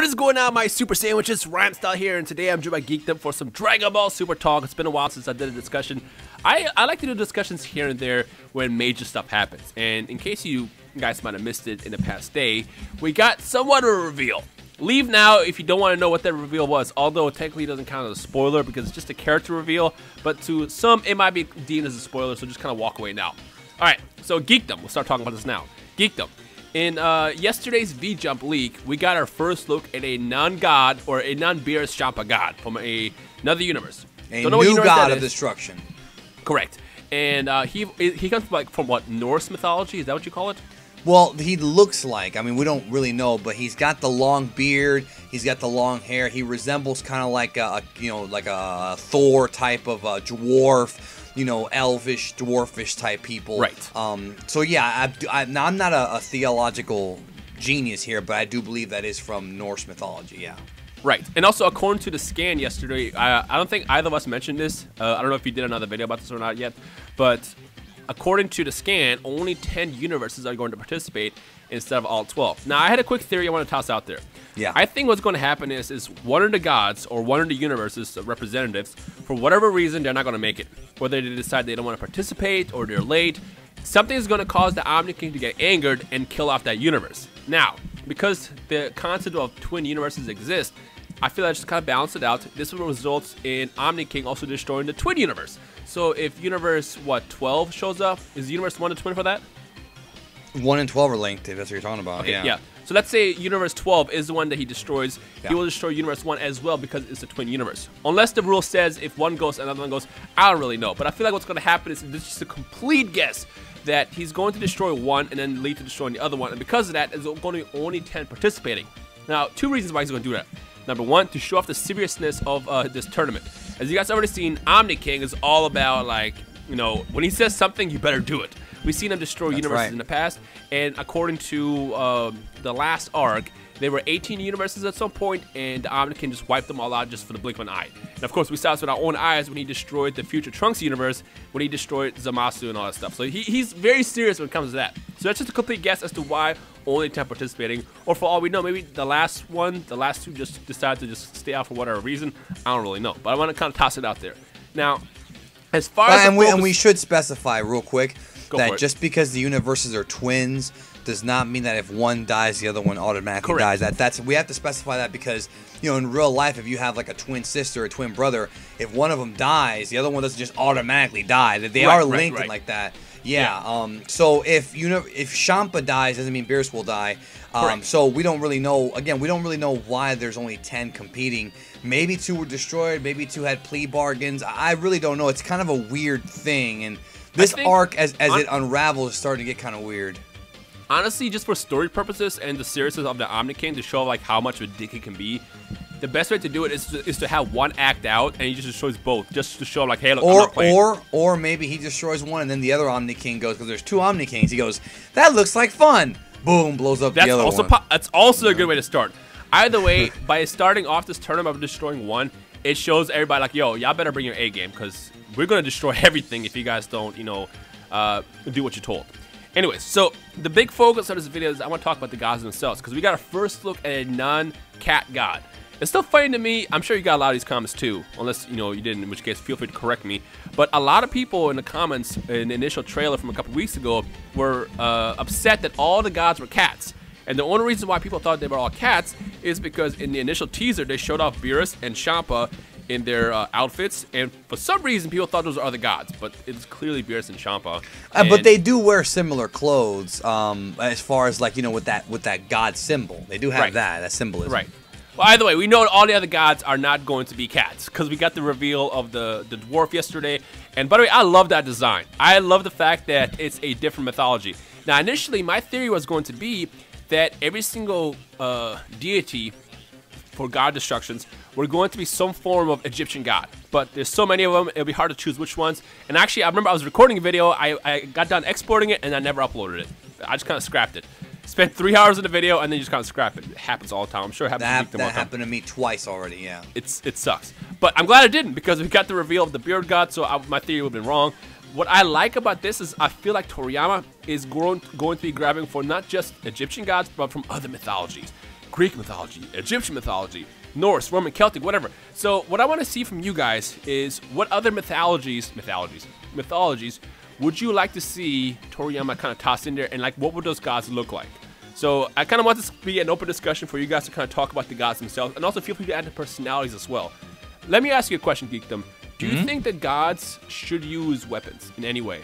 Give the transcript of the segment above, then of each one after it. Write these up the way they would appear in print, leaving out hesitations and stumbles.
What is going on, my Super Sandwiches? Ramstyle here, and today I'm joined by Geekdom for some Dragon Ball Super Talk. It's been a while since I did a discussion. I like to do discussions here and there when major stuff happens. And in case you guys might have missed it in the past day, we got somewhat of a reveal. Leave now if you don't want to know what that reveal was, although it technically doesn't count as a spoiler because it's just a character reveal, but to some it might be deemed as a spoiler, so just kind of walk away now. Alright, so Geekdom, we'll start talking about this now. Geekdom. In yesterday's V-Jump leak, we got our first look at a non-god or a non-Beerus Champa god from another universe. A new god of destruction. Correct. And he comes from what, Norse mythology? Is that what you call it? Well, he looks like, I mean, we don't really know, but he's got the long beard, he's got the long hair. He resembles kind of like a Thor type of a dwarf, you know, elvish, dwarfish type people. Right. So yeah, I'm not a theological genius here, but I do believe that is from Norse mythology. Yeah. Right. And also, according to the scan yesterday, I don't think either of us mentioned this. I don't know if you did another video about this or not yet, but according to the scan, only 10 universes are going to participate instead of all 12. Now, I had a quick theory I want to toss out there. Yeah. I think what's going to happen is one of the gods or one of the universes representatives, for whatever reason, they're not going to make it. Whether they decide they don't want to participate or they're late, something is going to cause the Omni King to get angered and kill off that universe. Now, because the concept of twin universes exists, I feel like I just kind of balance it out. This will result in Omni King also destroying the twin universe. So if universe, 12 shows up, is universe 1 a twin for that? 1 and 12 are linked, if that's what you're talking about. Okay, yeah. So let's say universe 12 is the one that he destroys. Yeah. He will destroy universe 1 as well because it's a twin universe. Unless the rule says if one goes, another one goes. I don't really know. But I feel like what's going to happen is this is just a complete guess that he's going to destroy one and then lead to destroying the other one. And because of that, there's going to be only 10 participating. Now, two reasons why he's going to do that. Number one, to show off the seriousness of this tournament. As you guys already seen, Omni King is all about, like, you know, when he says something, you better do it. We've seen him destroy universes in the past, and according to the last arc, there were 18 universes at some point, and the Omni King just wiped them all out just for the blink of an eye. And of course, we saw this with our own eyes when he destroyed the future Trunks universe, when he destroyed Zamasu and all that stuff. So he's very serious when it comes to that. So that's just a complete guess as to why only 10 participating, or for all we know, maybe the last two just decided to just stay out for whatever reason. I don't really know, but I want to kind of toss it out there. Now, as far as and we should specify real quick that just because the universes are twins does not mean that if one dies, the other one automatically dies. We have to specify that because, you know, in real life, if you have like a twin sister or a twin brother, if one of them dies, the other one doesn't just automatically die. They are linked like that. Yeah. So if Champa dies, doesn't mean Beerus will die. So we don't really know. Again, we don't really know why there's only 10 competing. Maybe 2 were destroyed. Maybe 2 had plea bargains. I really don't know. It's kind of a weird thing, and this arc, as it unravels, is starting to get kind of weird. Honestly, just for story purposes and the seriousness of the Omni King to show like how much of a dick he can be, the best way to do it is to have one act out and he just destroys both, just to show like, hey, look, I'm not playing. Or maybe he destroys one and then the other Omni King goes, because there's 2 Omni Kings. He goes, that looks like fun. Boom, blows up the other one. That's also a good way to start. Either way, by starting off this tournament of destroying one, it shows everybody like, yo, y'all better bring your A game because we're gonna destroy everything if you guys don't, you know, do what you're told. Anyways, so the big focus of this video is I want to talk about the gods themselves because we got a first look at a non-cat god. It's still funny to me. I'm sure you got a lot of these comments too, unless you know you didn't, in which case feel free to correct me. But a lot of people in the comments in the initial trailer from a couple weeks ago were upset that all the gods were cats. And the only reason why people thought they were all cats is because in the initial teaser they showed off Beerus and Champa in their outfits, and for some reason people thought those were other gods, but it's clearly Beerus and Champa. But they do wear similar clothes, as far as like, you know, with that god symbol. They do have that symbolism. Right. Well, either way, we know all the other gods are not going to be cats because we got the reveal of the dwarf yesterday. And by the way, I love that design. I love the fact that it's a different mythology. Now, initially, my theory was going to be that every single deity for god destructions were going to be some form of Egyptian god. But there's so many of them, it'll be hard to choose which ones. And actually, I remember I was recording a video, I got done exporting it, and I never uploaded it. I just kind of scrapped it. Spent 3 hours in the video, and then you just kind of scrap it. It happens all the time. I'm sure it happens that happened to me twice already, yeah. It sucks. But I'm glad it didn't, because we got the reveal of the beard god, so my theory would have been wrong. What I like about this is I feel like Toriyama is going to be grabbing for not just Egyptian gods, but from other mythologies. Greek mythology, Egyptian mythology, Norse, Roman, Celtic, whatever. So what I want to see from you guys is what other mythologies would you like to see Toriyama kind of toss in there, and like what would those gods look like? So I kind of want this to be an open discussion for you guys to kind of talk about the gods themselves, and also feel free to add the personalities as well. Let me ask you a question, Geekdom. Do you think that gods should use weapons in any way?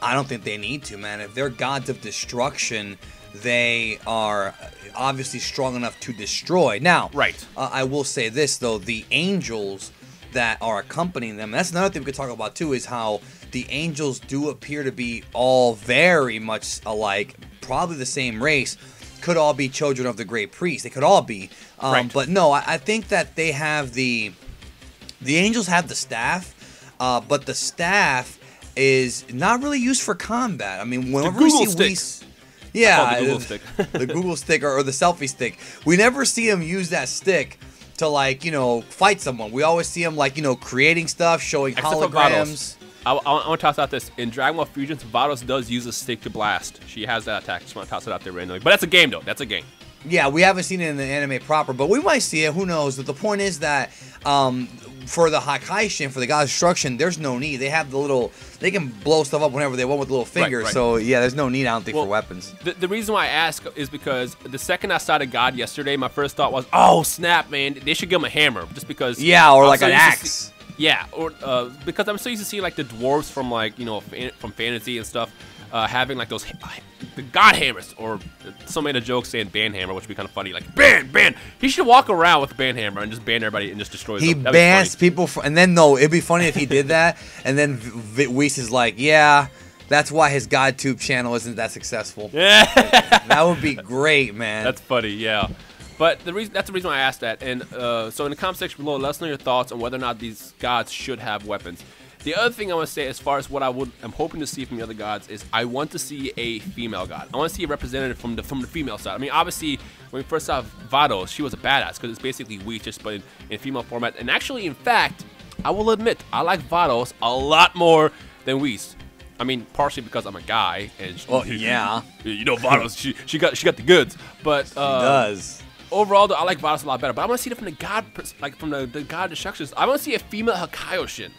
I don't think they need to, man. If they're gods of destruction, they are obviously strong enough to destroy. Now, right. I will say this, though. The angels that are accompanying them, that's another thing we could talk about, too, is how the angels do appear to be all very much alike, probably the same race, could all be children of the great priest. They could all be. Right. But no, I think that they have the angels have the staff, but the staff is not really used for combat. I mean, whenever we see the Google stick. The Google stick or the selfie stick, we never see him use that stick to, like, you know, fight someone. We always see him, like, you know, creating stuff, showing holograms. I want to toss out this. In Dragon Ball Fusions, Vados does use a stick to blast. She has that attack. Just want to toss it out there randomly. But that's a game, though. That's a game. Yeah, we haven't seen it in the anime proper, but we might see it. Who knows? But the point is that for the Hakaishin, for the God of Destruction, there's no need. They have the little... They can blow stuff up whenever they want with little fingers. Right. So, yeah, there's no need, I don't think, for weapons. The reason why I ask is because the second I saw the God yesterday, my first thought was, oh, snap, man. They should give him a hammer. Just because... Yeah, or like an axe. Yeah, or because I'm so used to seeing, like, the dwarves from, like, you know, from fantasy and stuff, having, like, those the god hammers, or some made a joke saying band hammer, which would be kind of funny, like, ban. He should walk around with a band hammer and just ban everybody and just destroy them. He bans people, and then, no, it'd be funny if he did that, and then Whis is like, yeah, that's why his GodTube channel isn't that successful. Yeah. That would be great, man. That's funny, yeah. But that's the reason why I asked that. And so in the comment section below, let us know your thoughts on whether or not these gods should have weapons. The other thing I want to say, as far as what I'm hoping to see from the other gods, is I want to see a female god. I want to see a representative from the female side. I mean, obviously, when we first saw Vados, she was a badass because it's basically Whis, just but in female format. And actually, in fact, I will admit, I like Vados a lot more than Whis. I mean, partially because I'm a guy, and yeah, you know, Vados, she got the goods, but she does. Overall, though, I like Vados a lot better, but I want to see it from the god, like from the god destructions. I want to see a female Hakaishin.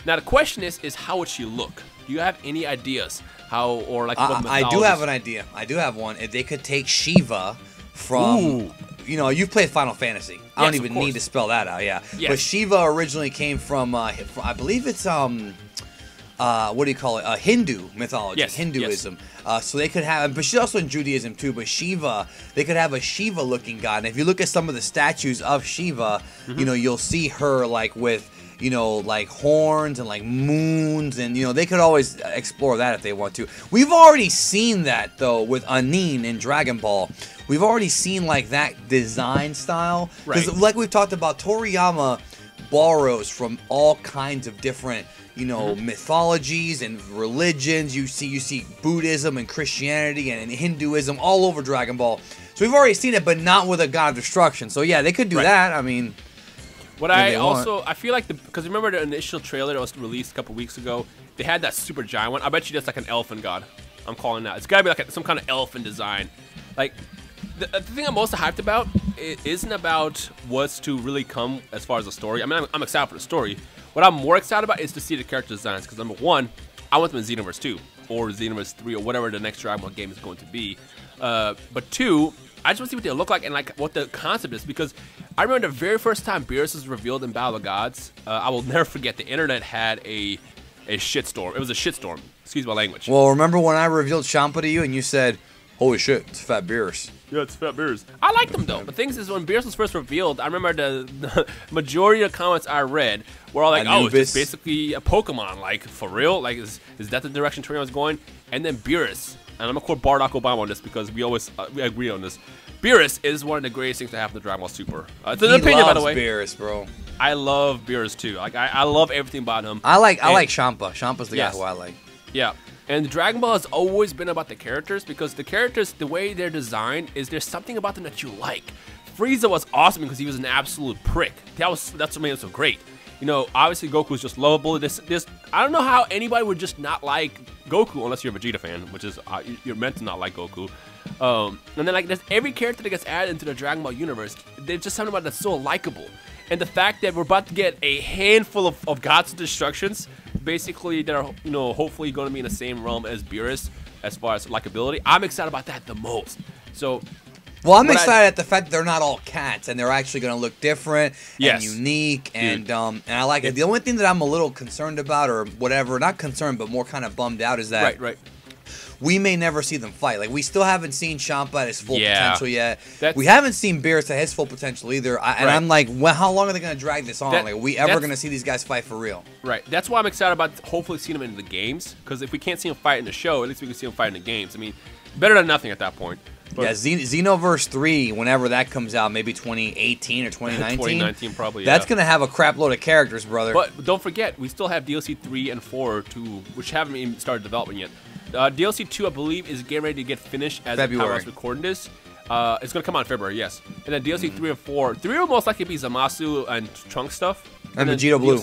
Now the question is how would she look? Do you have any ideas how, or like what I do have an idea. I do have one. If they could take Shiva from, you know, you've played Final Fantasy. I don't even need to spell that out. Yeah. Yes. But Shiva originally came from I believe it's what do you call it? Hindu mythology, Hinduism. Yes. So they could have, but she's also in Judaism too. But Shiva, they could have a Shiva-looking god. And if you look at some of the statues of Shiva, you know, you'll see her like with, you know, like horns and like moons, and you know, they could always explore that if they want to. We've already seen that though with Anin in Dragon Ball. We've already seen like that design style, because like we've talked about, Toriyama borrows from all kinds of different, you know, mythologies and religions. You see Buddhism and Christianity and Hinduism all over Dragon Ball. So we've already seen it, but not with a god of destruction. So yeah, they could do that. I mean, what I feel like, because remember the initial trailer that was released a couple weeks ago, they had that super giant one. I bet you that's like an elfin god. I'm calling that. It's gotta be like some kind of elfin design. Like the thing I'm most hyped about, it isn't about what's to really come as far as the story. I mean, I'm excited for the story. What I'm more excited about is to see the character designs, because number one, I want them in Xenoverse 2 or Xenoverse 3 or whatever the next Dragon Ball game is going to be. But two, I just want to see what they look like and like what the concept is, because I remember the very first time Beerus was revealed in Battle of the Gods. I will never forget, the internet had a shitstorm. It was a shitstorm. Excuse my language. Well, remember when I revealed Champa to you and you said, "Holy shit, it's Fat Beerus." Yeah, it's Fat Beerus. I liked them though. The thing is, when Beerus was first revealed, I remember the majority of the comments I read were all like, "Oh, it's just basically a Pokemon. Like, for real? Like, is that the direction Toriyama was going?" And then Beerus, and I'm gonna quote Barack Obama on this because we always we agree on this. Beerus is one of the greatest things to happen to Dragon Ball Super. It's an opinion, by the way. Beerus, bro. I love Beerus too. Like, I love everything about him. I like Champa. Champa's the guy who I like. Yeah. And Dragon Ball has always been about the characters, because the characters, the way they're designed, is there's something about them that you like. Frieza was awesome because he was an absolute prick. That's what made him so great. You know, obviously Goku's just lovable. This I don't know how anybody would just not like Goku unless you're a Vegeta fan, which is you're meant to not like Goku. And then like there's every character that gets added into the Dragon Ball universe. There's just something about that's so likable. And the fact that we're about to get a handful of Gods of Destructions, basically that are, you know, hopefully going to be in the same realm as Beerus as far as likability, I'm excited about that the most. So, well, I'm excited at the fact that they're not all cats and they're actually going to look different and unique, and I like it. The only thing that I'm a little concerned about, or whatever, not concerned, but more kind of bummed out, is that we may never see them fight. Like, we still haven't seen Champa at his full potential yet. We haven't seen Beerus at his full potential either. And I'm like, well, how long are they going to drag this on? Like, are we ever going to see these guys fight for real? Right. That's why I'm excited about hopefully seeing them in the games. Because if we can't see them fight in the show, at least we can see them fight in the games. I mean, better than nothing at that point. But yeah, Xenoverse 3, whenever that comes out, maybe 2018 or 2019. 2019 probably, That's going to have a crap load of characters, brother. But don't forget, we still have DLC 3 and 4, which haven't even started development yet. DLC 2, I believe, is getting ready to get finished as the time I was recording this. It's going to come out in February, yes. And then DLC 3 and 4. 3 will most likely be Zamasu and Trunks stuff. And Vegeta Blue.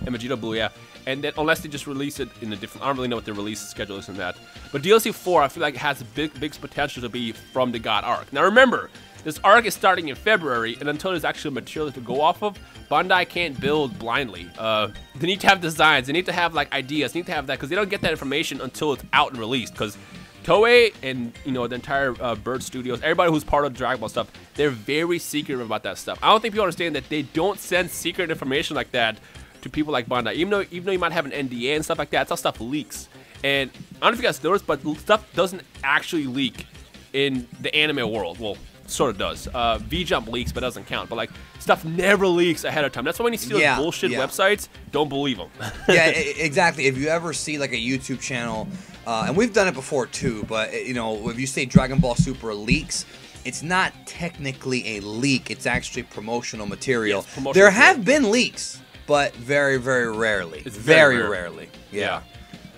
And Vegeta Blue, yeah. And then unless they just release it in a different... I don't really know what their release schedule is in that. But DLC 4, I feel like it has big potential to be from the God arc. Now remember, this arc is starting in February, and until there's actual material to go off of, Bandai can't build blindly. They need to have designs. They need to have like ideas. They need to have that because they don't get that information until it's out and released. Because Toei and, you know, the entire Bird Studios, everybody who's part of Dragon Ball stuff, they're very secretive about that stuff. I don't think people understand that they don't send secret information like that to people like Bandai. Even though you might have an NDA and stuff like that, that's how stuff leaks. And I don't know if you guys noticed, but stuff doesn't actually leak in the anime world. Well, sort of does. V-Jump leaks, but doesn't count. But like stuff never leaks ahead of time. That's why when you see those bullshit websites, don't believe them. Yeah, exactly. If you ever see like a YouTube channel, and we've done it before too, but you know, if you say Dragon Ball Super leaks, it's not technically a leak. It's actually promotional material. Yes, there have been leaks, but very, very rarely. It's very rarely. Yeah.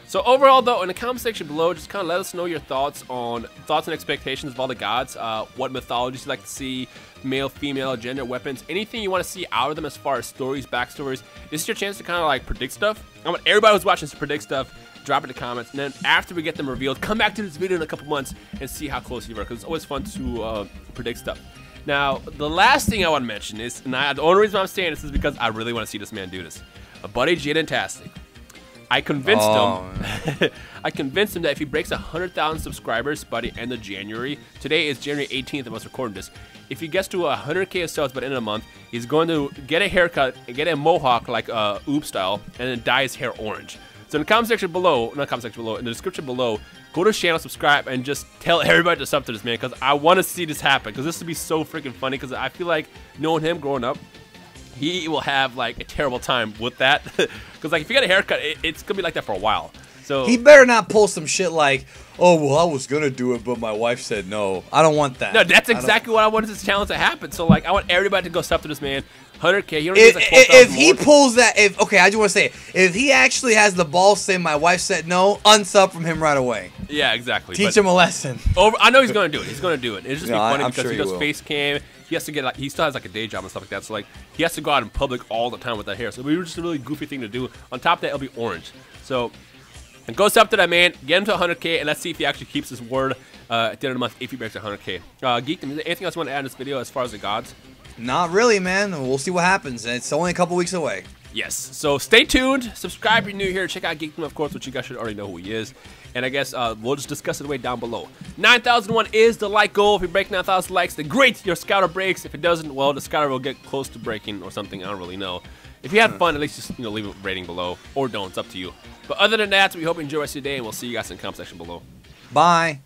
So overall, though, in the comment section below, just kind of let us know your thoughts and expectations of all the gods. What mythologies you'd like to see, male, female, gender, weapons, anything you want to see out of them as far as stories, backstories. This is your chance to kind of like predict stuff. I want everybody who's watching to predict stuff. Drop it in the comments, and then after we get them revealed, come back to this video in a couple months and see how close you are, because it's always fun to predict stuff. Now, the last thing I want to mention is, and the only reason I'm saying this is because I really want to see this man do this. My buddy Jadentastic. I convinced him. I convinced him that if he breaks 100,000 subscribers by the end of January, today is January 18th of us recording this. If he gets to 100K subs by the end of the month, he's going to get a haircut and get a mohawk like Oob style, and then dye his hair orange. So in the comment section below, in the description below, go to his channel, subscribe, and just tell everybody to sub to this man, because I want to see this happen, because this would be so freaking funny, because I feel like knowing him growing up, he will have like a terrible time with that. Because like if you get a haircut, it's gonna be like that for a while. So he better not pull some shit like, oh well, I was gonna do it, but my wife said no. I don't want that. No, that's exactly what I wanted this challenge to happen. So like I want everybody to go sub to this man. 100K. He only needs like 12,000 if he pulls that, okay, I just want to say, if he actually has the balls saying my wife said no, unsub from him right away. Yeah, exactly. Teach him a lesson. I know he's gonna do it. He's gonna do it. It's just be funny because sure he does face cam. He has to get like, he still has like a day job and stuff like that. So like he has to go out in public all the time with that hair. So it was just a really goofy thing to do. On top of that, it'll be orange. So and go up to that man, get him to 100K, and let's see if he actually keeps his word at the end of the month if he breaks 100K. Geek, is there anything else you want to add in this video as far as the gods? Not really, man. We'll see what happens. It's only a couple weeks away. Yes. So stay tuned. Subscribe if you're new here. Check out Geekdom, of course, which you guys should already know who he is. And I guess we'll just discuss it way down below. 9,001 is the like goal. If you break 9,000 likes, then great, your scouter breaks. If it doesn't, well, the scouter will get close to breaking or something. I don't really know. If you had fun, at least just leave a rating below, or don't. It's up to you. But other than that, we hope you enjoy the rest of your day, and we'll see you guys in the comment section below. Bye.